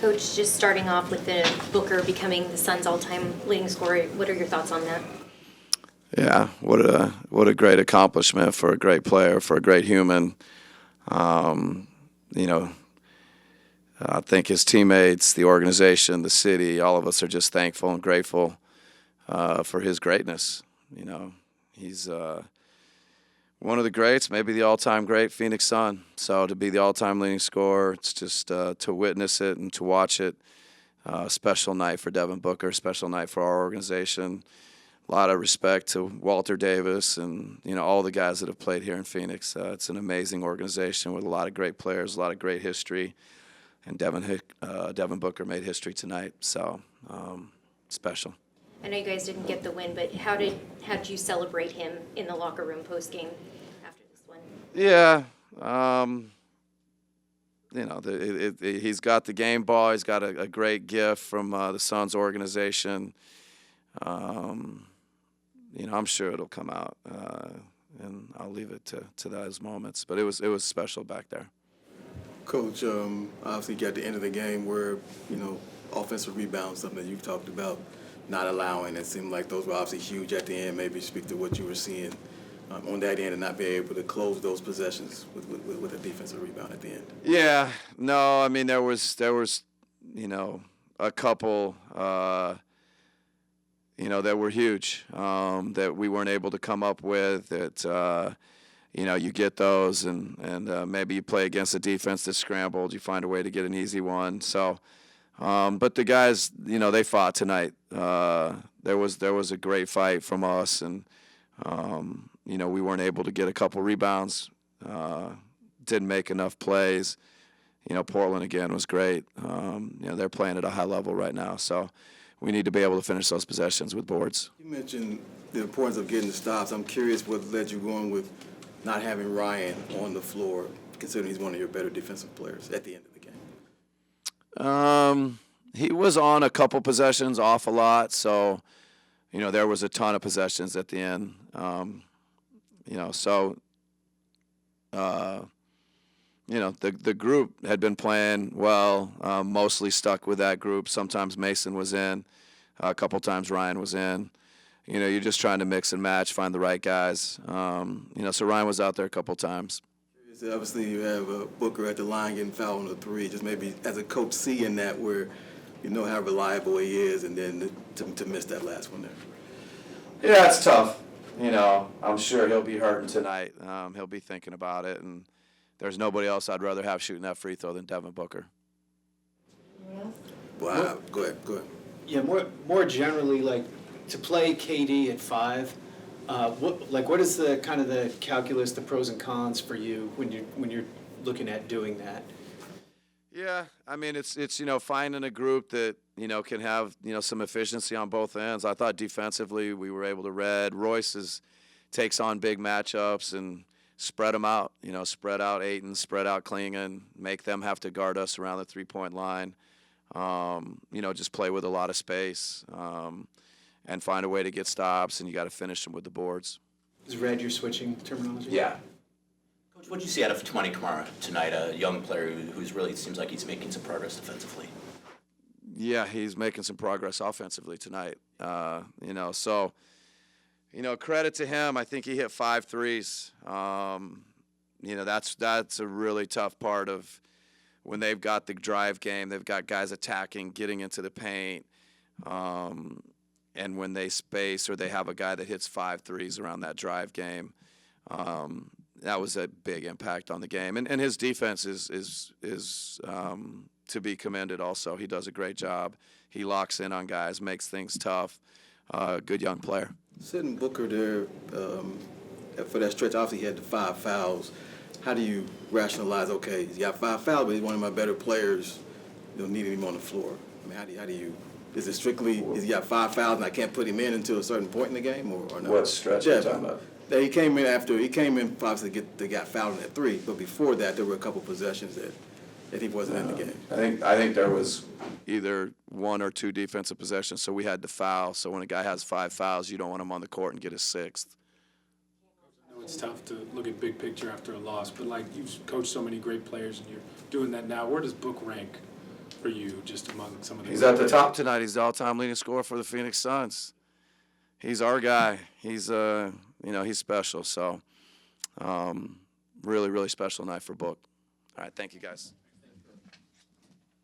Coach, just starting off with the Booker becoming the Suns' all-time leading scorer, what are your thoughts on that? Yeah, what a great accomplishment for a great player, for a great human. You know, I think his teammates, the organization, the city, all of us are just thankful and grateful for his greatness. You know, he's one of the greats, maybe the all-time great Phoenix Sun. So to be the all-time leading scorer, it's just to witness it and to watch it. Special night for Devin Booker, special night for our organization. A lot of respect to Walter Davis and all the guys that have played here in Phoenix. It's an amazing organization with a lot of great players, a lot of great history, and Devin Booker made history tonight. So special. I know you guys didn't get the win, but how did you celebrate him in the locker room post game after this win? Yeah, he's got the game ball. He's got a great gift from the Suns organization. I'm sure it'll come out, and I'll leave it to those moments. But it was special back there. Coach, obviously you got the end of the game where, offensive rebounds, something that you've talked about, not allowing. It seemed like those were obviously huge at the end. Maybe speak to what you were seeing on that end and not being able to close those possessions with a defensive rebound at the end. Yeah, no, I mean there was a couple that were huge that we weren't able to come up with. That you get those and maybe you play against a defense that's scrambled. You find a way to get an easy one. So, but the guys, they fought tonight. There was a great fight from us, and we weren't able to get a couple rebounds. Didn't make enough plays. Portland again was great. They're playing at a high level right now, so we need to be able to finish those possessions with boards. You mentioned the importance of getting the stops. I'm curious what led you going with not having Ryan on the floor, considering he's one of your better defensive players at the end of the game. He was on a couple possessions, off a lot, so there was a ton of possessions at the end. The group had been playing well, mostly stuck with that group. Sometimes Mason was in, a couple times Ryan was in. You're just trying to mix and match, find the right guys. So Ryan was out there a couple times. Obviously, you have Booker at the line getting fouled on the three. Just maybe as a coach seeing that where how reliable he is, and then to miss that last one there. Yeah, it's tough. I'm sure he'll be hurting tonight. He'll be thinking about it, and there's nobody else I'd rather have shooting that free throw than Devin Booker. Wow. Go ahead. Yeah, more generally, like to play KD at 5. What is the kind of the calculus, the pros and cons for you when you're looking at doing that? Yeah, I mean it's finding a group that can have some efficiency on both ends. I thought defensively we were able to read. Royce takes on big matchups and spread them out. Spread out Ayton, spread out Klingon, make them have to guard us around the 3-point line. Just play with a lot of space and find a way to get stops, and you got to finish them with the boards. Is red your switching terminology? Yeah. Coach, what did you see out of Tamani Kamara tonight, a young player who's really seems like he's making some progress defensively? Yeah, he's making some progress offensively tonight. Credit to him. I think he hit 5 threes. That's a really tough part of when they've got the drive game. They've got guys attacking, getting into the paint, and when they space or they have a guy that hits 5 threes around that drive game, that was a big impact on the game. And his defense is to be commended also. He does a great job. He locks in on guys, makes things tough. Good young player. Sitting Booker there for that stretch, obviously he had the 5 fouls. How do you rationalize, okay, he's got 5 fouls, but he's one of my better players, needing him on the floor? I mean, how do you is it strictly, is he got 5 fouls and I can't put him in until a certain point in the game, or no? What stretch are you talking about? He came in obviously they got fouled at 3, but before that there were a couple possessions that he wasn't in the game. I think there was either 1 or 2 defensive possessions, so we had to foul. So when a guy has 5 fouls, you don't want him on the court and get his 6th. I know it's tough to look at big picture after a loss, but you've coached so many great players and you're doing that now. Where does Book rank for you, just among some of the. He's at the top tonight. He's the all-time leading scorer for the Phoenix Suns. He's our guy. He's he's special. So, really, really special night for Book. All right, thank you guys.